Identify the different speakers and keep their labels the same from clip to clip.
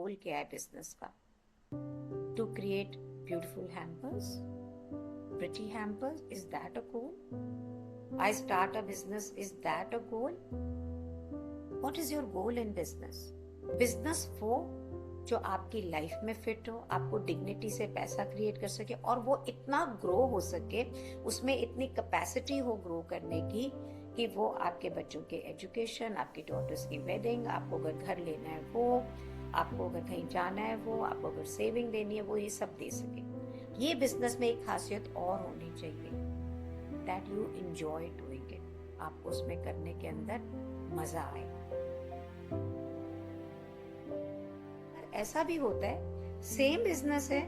Speaker 1: गोल क्या है बिजनेस का? To create beautiful hampers, pretty hampers, is that a goal? I start a business, is that a goal? What is your goal in business? Business वो जो आपकी life में fit हो, आपको dignity से पैसा क्रिएट कर सके और वो इतना ग्रो हो सके, उसमें इतनी कैपेसिटी हो ग्रो करने की कि वो आपके बच्चों के एजुकेशन, आपकी डॉटर्स की वेडिंग, आपको अगर घर लेना है वो, आपको अगर कहीं जाना है वो, आपको अगर सेविंग देनी है वो, ये सब दे सके। ये बिजनेस में एक खासियत और होनी चाहिए, that you enjoy doing it, आपको उसमें करने के अंदर मजा आए। ऐसा भी होता है सेम बिजनेस है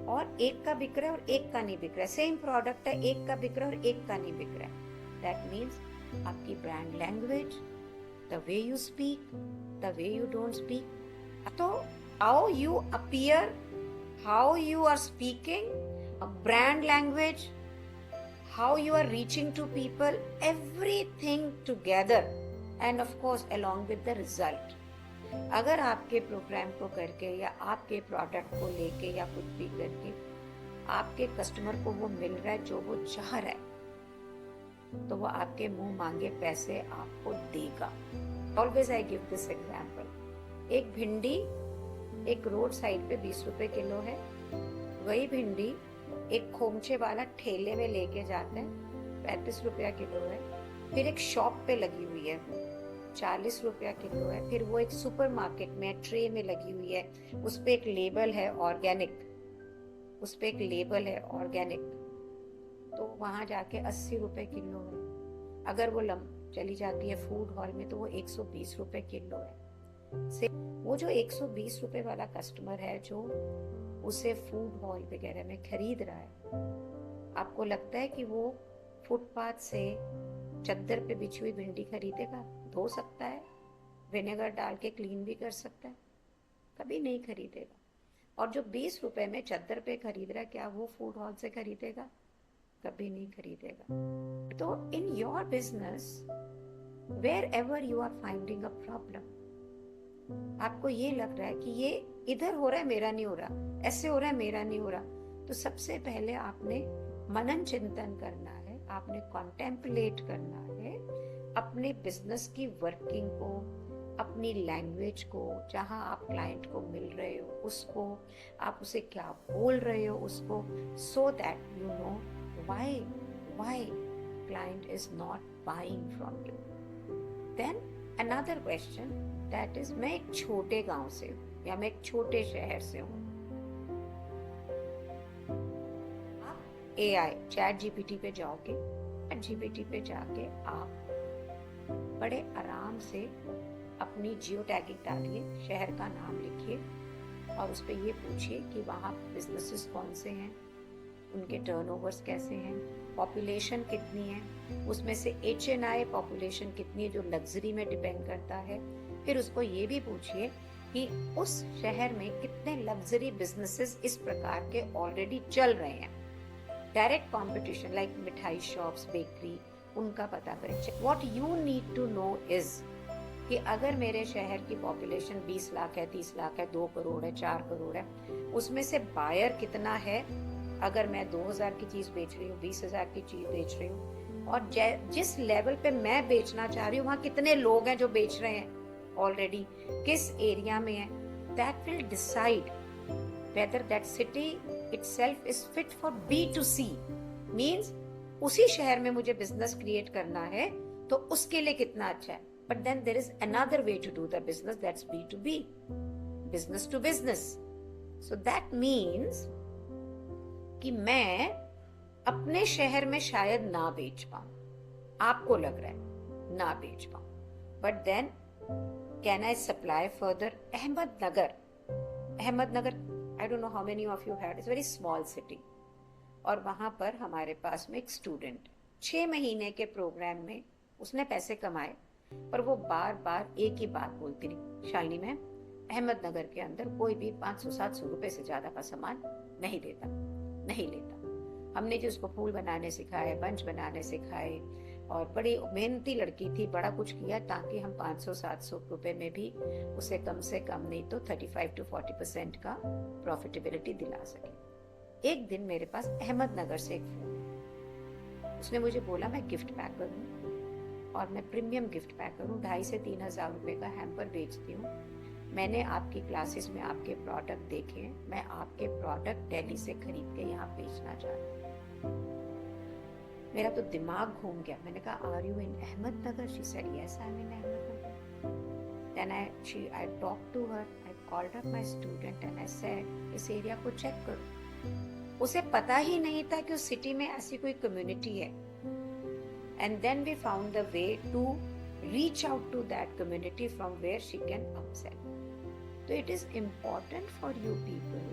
Speaker 1: और एक का बिक रहा है और एक का नहीं बिक रहा है, सेम प्रोडक्ट है, एक का बिक रहा है और एक का नहीं बिक रहा है। दैट मीन्स आपकी brand language, the way you speak, the way you don't speak, तो how you appear, how you are speaking, brand language, how you are reaching to people, everything together, and of course along with the result. अगर आपके programme को करके या आपके product को लेके या कुछ भी करके आपके कस्टमर को वो मिल रहा है जो वो चाह रहा है, तो वो आपके मुंह मांगे पैसे आपको देगा। Always I give this example, एक भिंडी एक रोड साइड पे 20 रुपए किलो है, वही भिंडी एक खोमचे वाला ठेले में लेके जाते हैं 35 रुपया किलो है, फिर एक शॉप पे लगी हुई है 40 रुपया किलो है, फिर वो एक सुपरमार्केट में ट्रे में लगी हुई है, उस पे एक लेबल है ऑर्गेनिक, उस पे एक लेबल है ऑर्गेनिक, तो वहां जाके 80 रुपए किलो है। अगर वो चली जाती है फूड हॉल में तो वो 120 रुपए किलो है। से वो जो 120 रुपए वाला कस्टमर है जो उसे फूड हॉल वगैरह में खरीद रहा है, आपको लगता है कि वो फुटपाथ से चद्दर पे बिछी हुई भिंडी खरीदेगा? धो सकता है, विनेगर डाल के क्लीन भी कर सकता है, कभी नहीं खरीदेगा। और जो 20 रुपए में चद्दर पे खरीद रहा है, क्या वो फूड हॉल से खरीदेगा? कभी नहीं खरीदेगा। तो in your business wherever you are finding a problem, आपको ये लग रहा है कि ये इधर हो रहा है मेरा नहीं हो रहा, ऐसे हो रहा है मेरा नहीं हो रहा, तो सबसे पहले आपने मनन चिंतन करना है, आपने कॉन्टेम्पलेट करना है अपने बिजनेस की वर्किंग को, अपनी लैंग्वेज को, जहां आप क्लाइंट को मिल रहे हो उसको, आप उसे क्या बोल रहे हो उसको, so that you know why client is not buying from you. Then another question, that is मैं एक छोटे गांव से हूँ या मैं एक छोटे शहर से हूँ। आप AI चैट जीपीटी पे जाओगे, चैट जीपीटी पे जाके आप बड़े आराम से अपनी जियो टैगिंग डालिए, शहर का नाम लिखिए और उस पर ये पूछिए कि वहाँ बिजनेसेस कौन से हैं, उनके टर्नओवर्स कैसे हैं, पॉपुलेशन कितनी है, उसमें से HNI पॉपुलेशन कितनी है जो लग्जरी में डिपेंड करता है। फिर उसको ये भी पूछिए कि उस शहर में कितने लग्जरी बिजनेसेस इस प्रकार के ऑलरेडी चल रहे हैं। Direct competition like mithai shops, bakery, उनका पता करें। What you need to know is कि अगर मेरे शहर की पॉपुलेशन 20 लाख है, 30 लाख है, 2 करोड़ है, 4 करोड़ है, उसमें से बायर कितना है। अगर मैं 2000 की चीज बेच रही हूँ, 20,000 की चीज बेच रही हूँ, और जिस लेवल पे मैं बेचना चाह रही हूँ वहां कितने लोग हैं जो बेच रहे हैं ऑलरेडी, किस एरिया में है, that will decide whether that city itself is fit for B2C, means उसी शहर में मुझे बिजनेस क्रिएट करना है तो उसके लिए कितना अच्छा है। But then there is another way to do the business, that's B2B, business to business. So that means कि मैं अपने शहर में शायद ना बेच पाऊं, आपको लग रहा है ना बेच पाऊं, but then can I supply further? Ahmednagar, I don't know how many of you had, it's a very small city, और वहां पर हमारे पास में एक स्टूडेंट 6 महीने के प्रोग्राम में उसने पैसे कमाए, पर वो बार बार एक ही बात बोलती रही, शालिनी मैम अहमदनगर के अंदर कोई भी 500-700 रुपए से ज्यादा का सामान नहीं देता, नहीं लेता। हमने जो उसको फूल बनाने सिखाए, बंच बनाने सिखाए, और बड़ी मेहनती लड़की थी, बड़ा कुछ किया ताकि हम 500-700 रुपए में भी उसे कम से कम नहीं तो 35 to 40% का प्रॉफिटेबिलिटी दिला सके। एक दिन मेरे पास अहमदनगर से एक फोन, उसने मुझे बोला मैं गिफ्ट पैकर हूँ और मैं प्रीमियम गिफ्ट पैकर हूँ, 2,500 से 3,000 रुपए का हैम्पर बेचती हूँ। मैंने आपकी क्लासेस में आपके प्रोडक्ट देखे, मैं आपके प्रोडक्ट दिल्ली से खरीद के यहाँ बेचना चाहती हूँ। मेरा तो दिमाग घूम गया। मैंने कहा are you in Ahmednagar? She said yes I am in Ahmednagar. Then I talked to her, I called up my student and I said इस एरिया को चेक करो। उसे पता ही नहीं था कि उस सिटी में ऐसी कोई कम्युनिटी है। And then we found the way to reach out to that community from where she can upsell. So it is important for you people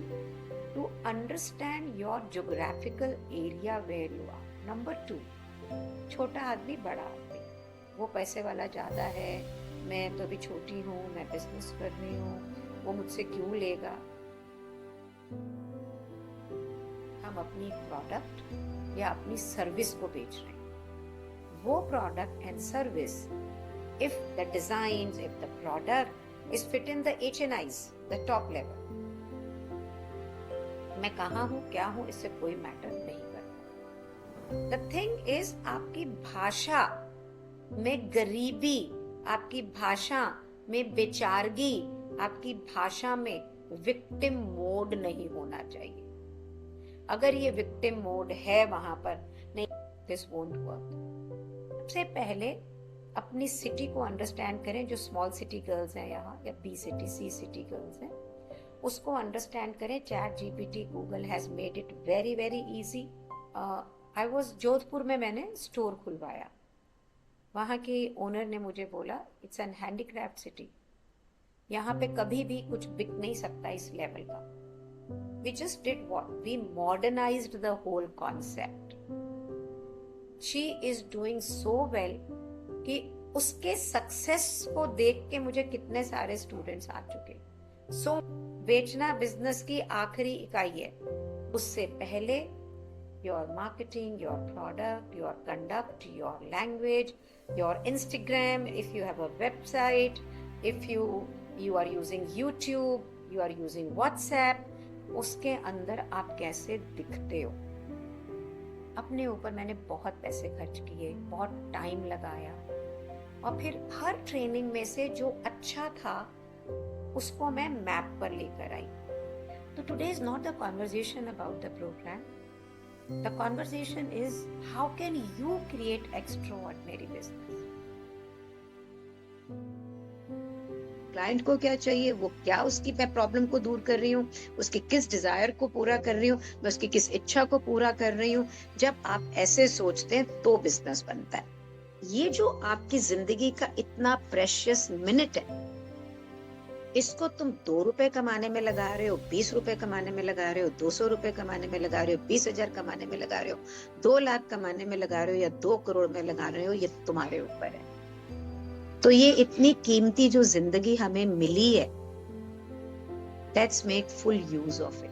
Speaker 1: to understand your geographical area where you are. Number 2, छोटा आदमी बड़ा आदमी, वो पैसे वाला ज्यादा है, मैं तो अभी छोटी हूँ, मैं बिजनेस कर रही हूँ, वो मुझसे क्यों लेगा। हम अपनी प्रोडक्ट या अपनी सर्विस को बेच रहे हैं। वो product and service, if the designs, if the product is fit in the HNIs, the top level, मैं कहाँ हूँ क्या हूँ इससे कोई मैटर नहीं करता। The thing is आपकी भाषा में गरीबी, आपकी भाषा में बेचारगी, आपकी भाषा में विक्टिम मोड नहीं होना चाहिए। अगर ये विक्टिम मोड है वहां पर, नहीं, दिस वोंट वर्क। सबसे पहले अपनी सिटी को अंडरस्टैंड करें, जो स्मॉल सिटी गर्ल्स हैं यहाँ या बी सिटी सी सिटी गर्ल्स हैं, उसको अंडरस्टैंड करें। Chat GPT, Google has made it very very easy. I was Jodhpur में, मैंने स्टोर खुलवाया, वहाँ के ओनर ने मुझे बोला इट्स एन हैंडीक्राफ्ट सिटी, यहाँ पे कभी भी कुछ बिक नहीं सकता इस लेवल का। We just did what, we modernized the whole concept. She is doing so well कि उसके सक्सेस को देख के मुझे कितने सारे स्टूडेंट्स आ चुके। सो बेचना बिजनेस की आखिरी इकाई है। उससे पहले your marketing, your product, your conduct, your language, your Instagram, if you have a website, if you are using YouTube, you are using WhatsApp, उसके अंदर आप कैसे दिखते हो। अपने ऊपर मैंने बहुत पैसे खर्च किए, बहुत टाइम लगाया, और फिर हर ट्रेनिंग में से जो अच्छा था उसको मैं मैप पर लेकर आई। तो today is not the conversation about the program, the conversation is how can you create extraordinary business. Client को क्या चाहिए, वो क्या उसकी मैं प्रॉब्लम को दूर कर रही हूँ, उसके किस डिजायर को पूरा कर रही हूँ, मैं उसकी किस इच्छा को पूरा कर रही हूँ। जब आप ऐसे सोचते हैं तो बिजनेस बनता है। ये जो आपकी जिंदगी का इतना प्रेशियस मिनट है, इसको तुम 2 रुपए कमाने में लगा रहे हो, 20 रुपए कमाने में लगा रहे हो, 200 रुपए कमाने में लगा रहे हो, 20,000 कमाने में लगा रहे हो, 2 लाख कमाने में लगा रहे हो या 2 करोड़ में लगा रहे हो, ये तुम्हारे ऊपर है। तो ये इतनी कीमती जो जिंदगी हमें मिली है, let's make full use of it.